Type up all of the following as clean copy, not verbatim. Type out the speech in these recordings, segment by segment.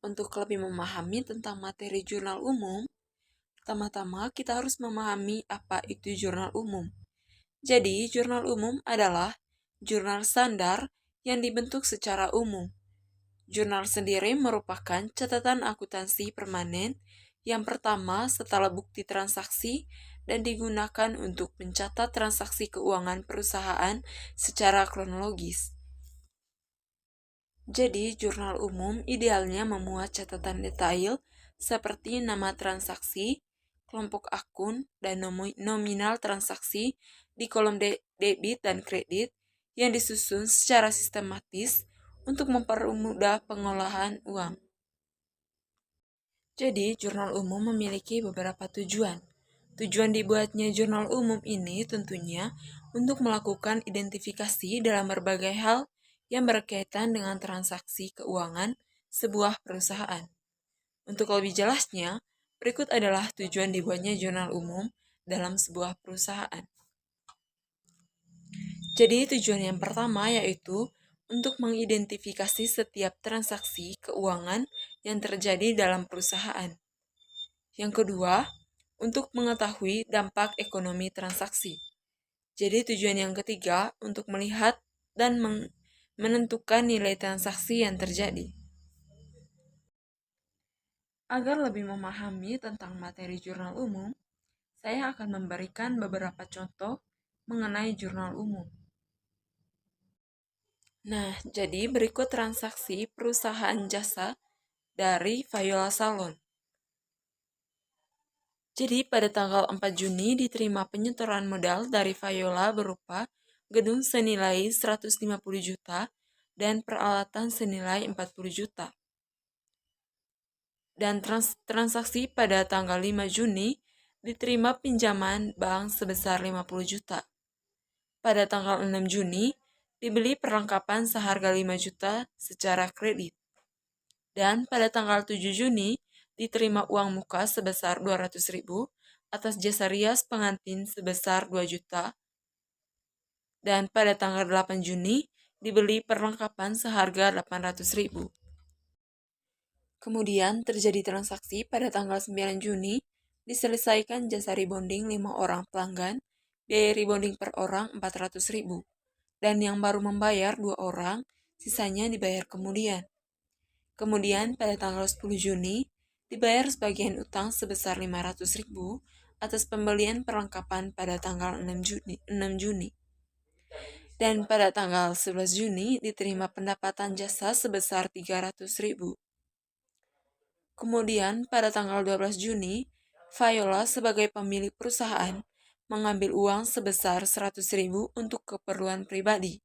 Untuk lebih memahami tentang materi jurnal umum, pertama-tama kita harus memahami apa itu jurnal umum. Jadi, jurnal umum adalah jurnal standar yang dibentuk secara umum. Jurnal sendiri merupakan catatan akuntansi permanen yang pertama setelah bukti transaksi dan digunakan untuk mencatat transaksi keuangan perusahaan secara kronologis. Jadi, jurnal umum idealnya memuat catatan detail seperti nama transaksi, kelompok akun, dan nominal transaksi di kolom debit dan kredit yang disusun secara sistematis untuk mempermudah pengolahan uang. Jadi, jurnal umum memiliki beberapa tujuan. Tujuan dibuatnya jurnal umum ini tentunya untuk melakukan identifikasi dalam berbagai hal yang berkaitan dengan transaksi keuangan sebuah perusahaan. Untuk lebih jelasnya, berikut adalah tujuan dibuatnya jurnal umum dalam sebuah perusahaan. Jadi, tujuan yang pertama yaitu untuk mengidentifikasi setiap transaksi keuangan yang terjadi dalam perusahaan. Yang kedua, untuk mengetahui dampak ekonomi transaksi. Jadi tujuan yang ketiga untuk melihat dan menentukan nilai transaksi yang terjadi. Agar lebih memahami tentang materi jurnal umum, saya akan memberikan beberapa contoh mengenai jurnal umum. Nah, jadi berikut transaksi perusahaan jasa dari Viola Salon. Jadi pada tanggal 4 Juni diterima penyetoran modal dari Viola berupa gedung senilai 150 juta dan peralatan senilai 40 juta. Dan transaksi pada tanggal 5 Juni diterima pinjaman bank sebesar 50 juta. Pada tanggal 6 Juni dibeli perlengkapan seharga 5 juta secara kredit. Dan pada tanggal 7 Juni diterima uang muka sebesar 200.000 atas jasa rias pengantin sebesar 2 juta. Dan pada tanggal 8 Juni dibeli perlengkapan seharga 800.000. Kemudian terjadi transaksi pada tanggal 9 Juni, diselesaikan jasa rebonding 5 orang pelanggan, biaya rebonding per orang 400.000. Dan yang baru membayar 2 orang, sisanya dibayar kemudian. Kemudian pada tanggal 10 Juni, dibayar sebagian utang sebesar 500.000 atas pembelian perlengkapan pada tanggal 6 Juni. Dan pada tanggal 11 Juni diterima pendapatan jasa sebesar 300.000. Kemudian pada tanggal 12 Juni, Viola sebagai pemilik perusahaan mengambil uang sebesar 100.000 untuk keperluan pribadi.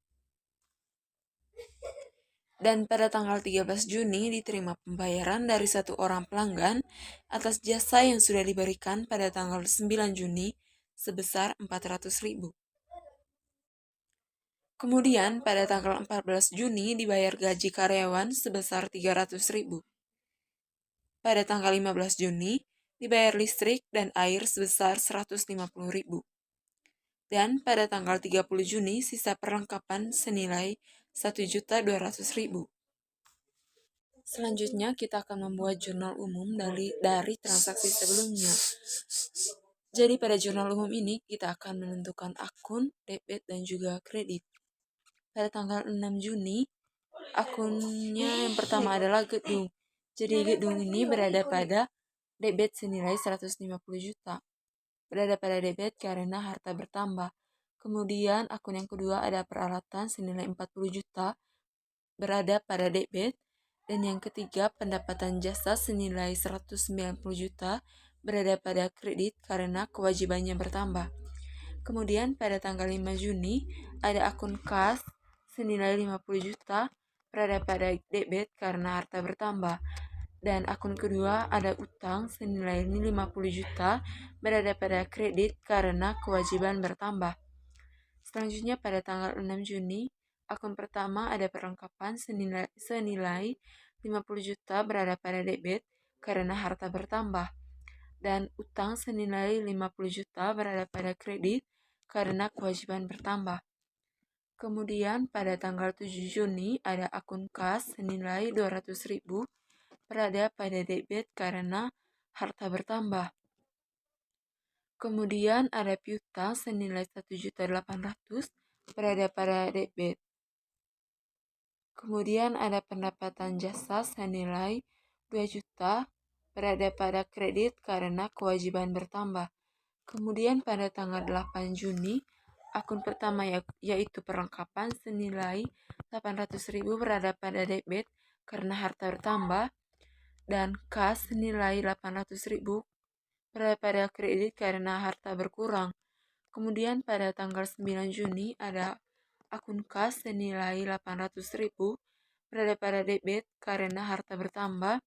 Dan pada tanggal 13 Juni diterima pembayaran dari satu orang pelanggan atas jasa yang sudah diberikan pada tanggal 9 Juni sebesar 400.000. Kemudian pada tanggal 14 Juni dibayar gaji karyawan sebesar 300.000. Pada tanggal 15 Juni, dibayar listrik dan air sebesar 150.000. Dan pada tanggal 30 Juni, sisa perlengkapan senilai 1.200.000. Selanjutnya, kita akan membuat jurnal umum dari transaksi sebelumnya. Jadi, pada jurnal umum ini, kita akan menentukan akun, debit, dan juga kredit. Pada tanggal 6 Juni, akunnya yang pertama adalah gedung. Jadi gedung ini berada pada debit senilai 150 juta. Berada pada debit karena harta bertambah. Kemudian akun yang kedua ada peralatan senilai 40 juta berada pada debit. Dan yang ketiga pendapatan jasa senilai 190 juta berada pada kredit karena kewajibannya bertambah. Kemudian pada tanggal 5 Juni ada akun kas senilai 50 juta berada pada debit karena harta bertambah. Dan akun kedua ada utang senilai 50 juta berada pada kredit karena kewajiban bertambah. Selanjutnya pada tanggal 6 Juni, akun pertama ada perlengkapan senilai 50 juta berada pada debit karena harta bertambah. Dan utang senilai 50 juta berada pada kredit karena kewajiban bertambah. Kemudian pada tanggal 7 Juni ada akun kas senilai 200.000 berada pada debit karena harta bertambah. Kemudian ada piutang senilai 1.800.000 berada pada debit. Kemudian ada pendapatan jasa senilai 2 juta berada pada kredit karena kewajiban bertambah. Kemudian pada tanggal 8 Juni, akun pertama yaitu perlengkapan senilai 800.000 berada pada debit karena harta bertambah, dan kas senilai 800.000 berada pada kredit karena harta berkurang. Kemudian pada tanggal 9 Juni ada akun kas senilai 800.000 berada pada debit karena harta bertambah,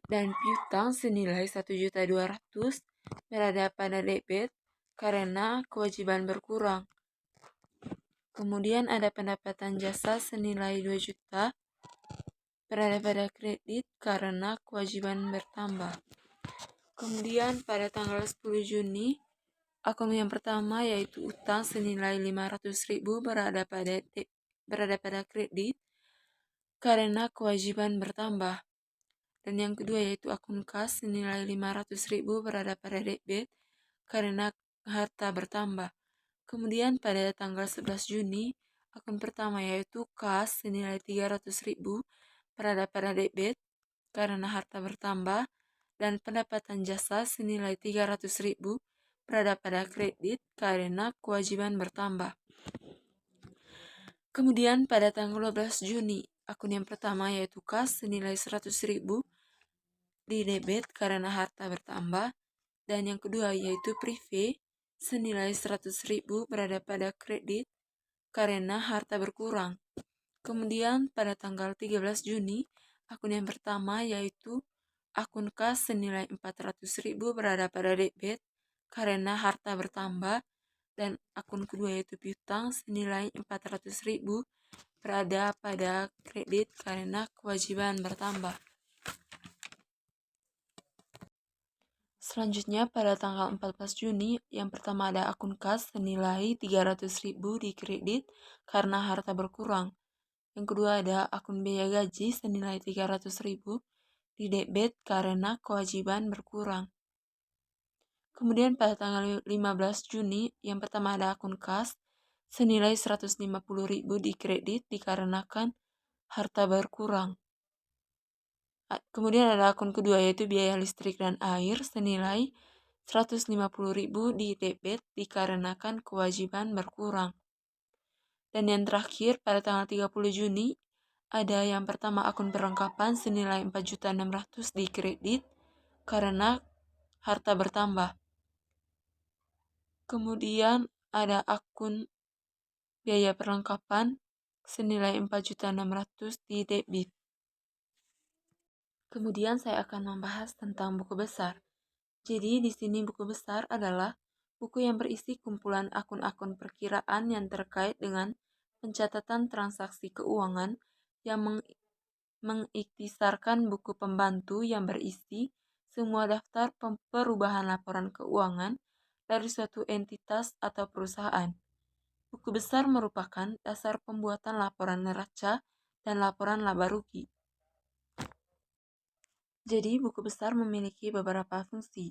dan piutang senilai 1.200.000 berada pada debit karena kewajiban berkurang. Kemudian ada pendapatan jasa senilai 2 juta berada pada kredit karena kewajiban bertambah. Kemudian pada tanggal 10 Juni, akun yang pertama yaitu utang senilai 500.000 berada pada kredit karena kewajiban bertambah. Dan yang kedua yaitu akun kas senilai 500.000 berada pada debit karena harta bertambah. Kemudian pada tanggal 11 Juni, akun pertama yaitu kas senilai 300.000 berada pada debit karena harta bertambah, dan pendapatan jasa senilai 300.000 berada pada kredit karena kewajiban bertambah. Kemudian pada tanggal 12 Juni, akun yang pertama yaitu kas senilai 100.000 di debit karena harta bertambah, dan yang kedua yaitu prive senilai 100.000 berada pada kredit karena harta berkurang. Kemudian pada tanggal 13 Juni, akun yang pertama yaitu akun kas senilai 400.000 berada pada debit karena harta bertambah, dan akun kedua yaitu piutang senilai 400.000 berada pada kredit karena kewajiban bertambah. Selanjutnya pada tanggal 14 Juni, yang pertama ada akun kas senilai 300.000 di kredit karena harta berkurang. Yang kedua ada akun biaya gaji senilai 300.000 di debit karena kewajiban berkurang. Kemudian pada tanggal 15 Juni, yang pertama ada akun kas senilai 150.000 di kredit dikarenakan harta berkurang. Kemudian ada akun kedua yaitu biaya listrik dan air senilai 150.000 di debit dikarenakan kewajiban berkurang. Dan yang terakhir pada tanggal 30 Juni ada yang pertama akun perlengkapan senilai 4.600.000 di kredit karena harta bertambah. Kemudian ada akun biaya perlengkapan senilai 4.600.000 di debit. Kemudian saya akan membahas tentang buku besar. Jadi di sini buku besar adalah buku yang berisi kumpulan akun-akun perkiraan yang terkait dengan pencatatan transaksi keuangan yang mengiktisarkan buku pembantu yang berisi semua daftar perubahan laporan keuangan dari suatu entitas atau perusahaan. Buku besar merupakan dasar pembuatan laporan neraca dan laporan laba rugi. Jadi, buku besar memiliki beberapa fungsi.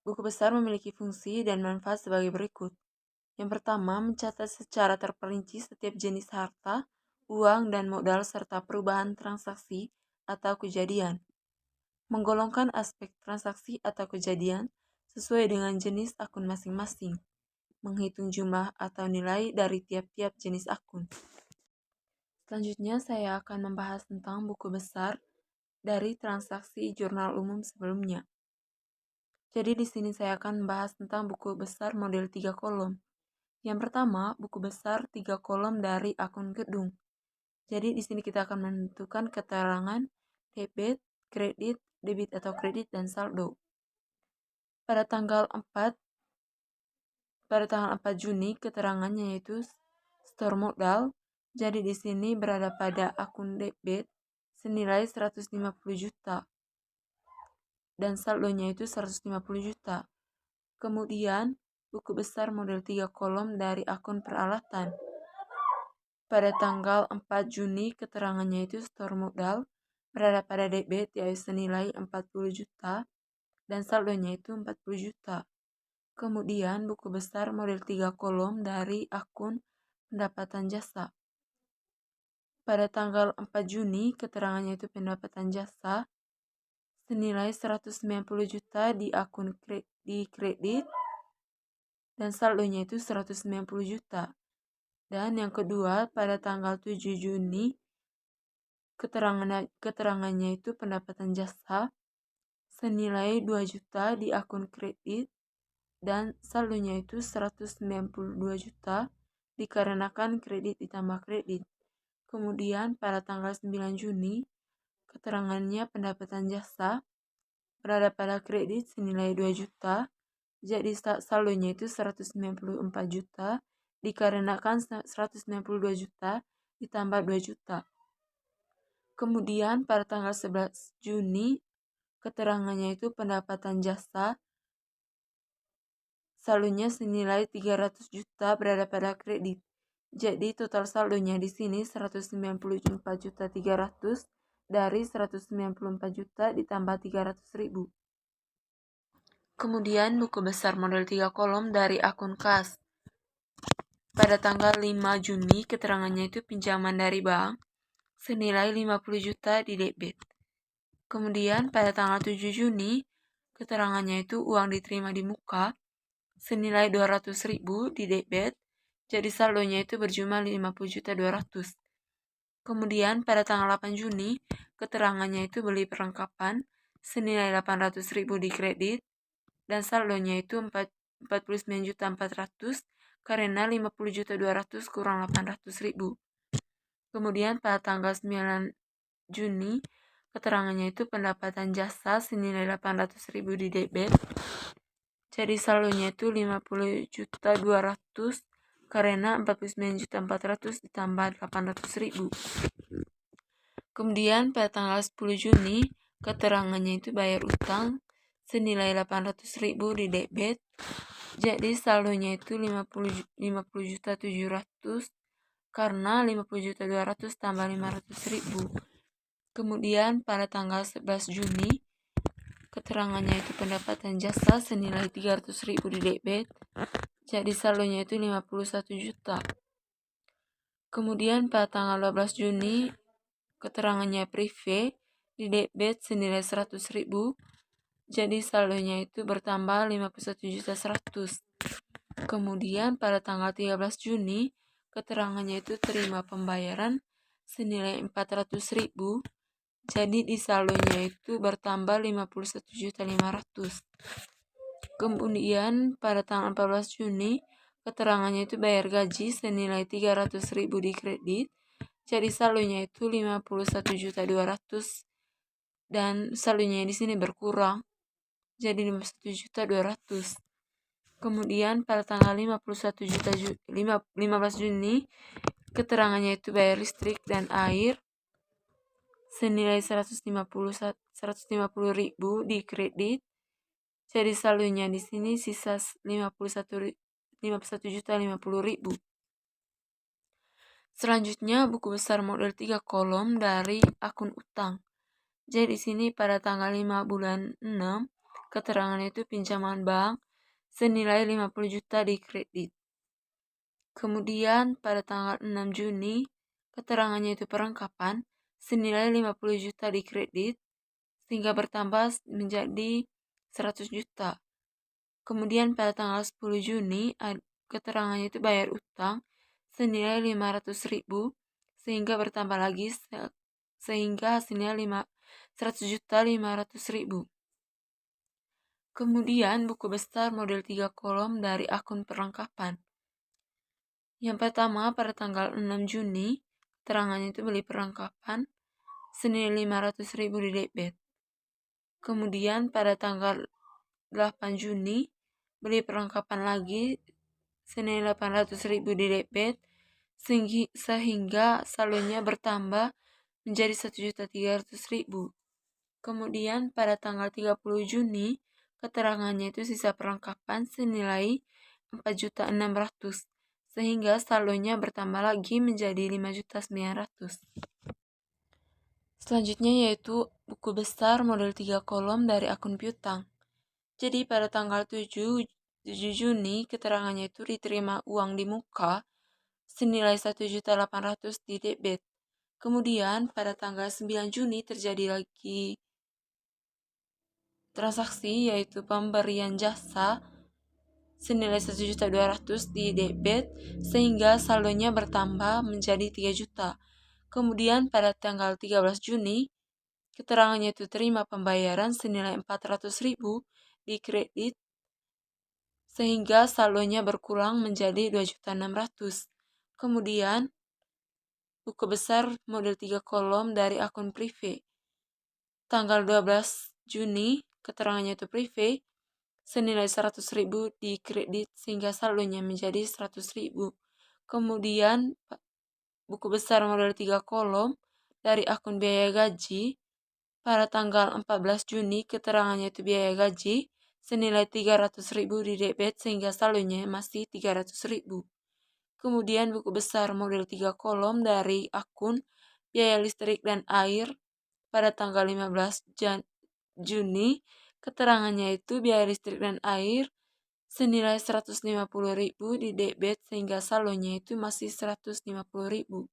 Buku besar memiliki fungsi dan manfaat sebagai berikut. Yang pertama, mencatat secara terperinci setiap jenis harta, uang, dan modal serta perubahan transaksi atau kejadian. Menggolongkan aspek transaksi atau kejadian sesuai dengan jenis akun masing-masing. Menghitung jumlah atau nilai dari tiap-tiap jenis akun. Selanjutnya, saya akan membahas tentang buku besar dari transaksi jurnal umum sebelumnya. Jadi di sini saya akan membahas tentang buku besar model 3 kolom. Yang pertama, buku besar 3 kolom dari akun gedung. Jadi di sini kita akan menentukan keterangan debit, debit atau kredit, dan saldo. Pada tanggal 4 Juni keterangannya yaitu store modal. Jadi di sini berada pada akun debit senilai 150 juta dan saldonya itu 150 juta. Kemudian buku besar model 3 kolom dari akun peralatan. pada tanggal 4 Juni keterangannya itu setor modal berada pada debit yaitu senilai 40 juta dan saldonya itu 40 juta. Kemudian buku besar model 3 kolom dari akun pendapatan jasa. Pada tanggal 4 Juni keterangannya itu pendapatan jasa senilai 190 juta di akun di kredit dan saldonya itu 190 juta. Dan yang kedua pada tanggal 7 Juni keterangannya itu pendapatan jasa senilai 2 juta di akun kredit dan saldonya itu 192 juta dikarenakan kredit ditambah kredit. Kemudian pada tanggal 9 Juni keterangannya pendapatan jasa berada pada kredit senilai 2 juta, jadi saldonya itu 194 juta dikarenakan 192 juta ditambah 2 juta. Kemudian pada tanggal 11 Juni keterangannya itu pendapatan jasa saldonya senilai 300 juta berada pada kredit. Jadi total saldonya di sini 194 juta 300 dari 194 juta ditambah 300.000. Kemudian buku besar model 3 kolom dari akun kas. Pada tanggal 5 Juni keterangannya itu pinjaman dari bank senilai 50 juta di debit. Kemudian pada tanggal 7 Juni keterangannya itu uang diterima di muka senilai 200.000 di debit, jadi saldonya itu berjumlah 50 juta 200. Kemudian pada tanggal 8 Juni keterangannya itu beli perlengkapan senilai 800.000 di kredit dan saldonya itu 49 juta 400 karena 50 juta 200 kurang 800.000. Kemudian pada tanggal 9 Juni keterangannya itu pendapatan jasa senilai 800.000 di debit, jadi saldonya itu 50 juta 200 karena 49 juta 400 ditambah 800.000. Kemudian pada tanggal 10 Juni keterangannya itu bayar utang senilai 800.000 di debit, jadi saldonya itu 50 juta 700 karena 50 juta 200 tambah 500.000. Kemudian pada tanggal 11 Juni keterangannya itu pendapatan jasa senilai 300.000 di debit, jadi saldonya itu 51 juta. Kemudian pada tanggal 12 Juni keterangannya prive di debit senilai 100.000, jadi saldonya itu bertambah 51 juta 100. Kemudian pada tanggal 13 Juni keterangannya itu terima pembayaran senilai 400.000, jadi di saldonya itu bertambah 51 juta 500. Kemudian pada tanggal 14 Juni keterangannya itu bayar gaji senilai 300.000 di kredit, jadi saldonya itu 51 juta 200 dan saldonya di sini berkurang jadi 51 juta 200. Kemudian pada tanggal 15 Juni keterangannya itu bayar listrik dan air senilai 150.000 di kredit, jadi saldonya di sini sisa 51 juta 50.000. Selanjutnya buku besar model 3 kolom dari akun utang. Jadi di sini pada tanggal 5 bulan 6 keterangan itu pinjaman bank senilai 50 juta di kredit. Kemudian pada tanggal 6 Juni keterangannya itu perlengkapan senilai 50 juta di kredit sehingga bertambah menjadi 100 juta. Kemudian pada tanggal 10 Juni keterangannya itu bayar utang senilai 500.000 sehingga bertambah lagi sehingga hasilnya 100 juta 500.000. Kemudian buku besar model 3 kolom dari akun perlengkapan. Yang pertama pada tanggal 6 Juni keterangannya itu beli perlengkapan senilai 500.000 di debit. Kemudian pada tanggal 8 Juni beli perlengkapan lagi senilai 800.000 di debit sehingga saldonya bertambah menjadi 1.300.000. Kemudian pada tanggal 30 Juni keterangannya itu sisa perlengkapan senilai 4.600.000 sehingga saldonya bertambah lagi menjadi 5.900.000. Selanjutnya yaitu buku besar model 3 kolom dari akun piutang. Jadi pada tanggal 7 Juni keterangannya itu diterima uang di muka senilai 1.800.000 di debit. Kemudian pada tanggal 9 Juni terjadi lagi transaksi yaitu pemberian jasa senilai 1.200.000 di debit sehingga saldonya bertambah menjadi 3 juta. Kemudian pada tanggal 13 Juni keterangannya itu terima pembayaran senilai 400.000 di kredit sehingga saldonya berkurang menjadi 2.600.000. Kemudian buku besar model 3 kolom dari akun privé. Tanggal 12 Juni keterangannya itu privé senilai 100.000 di kredit sehingga saldonya menjadi 100.000. Kemudian buku besar model 3 kolom dari akun biaya gaji pada tanggal 14 Juni keterangannya itu biaya gaji senilai 300.000 di debit sehingga saldonya masih 300.000. Kemudian buku besar model 3 kolom dari akun biaya listrik dan air pada tanggal 15 Juni keterangannya itu biaya listrik dan air senilai 150.000 di debit sehingga saldonya itu masih 150.000.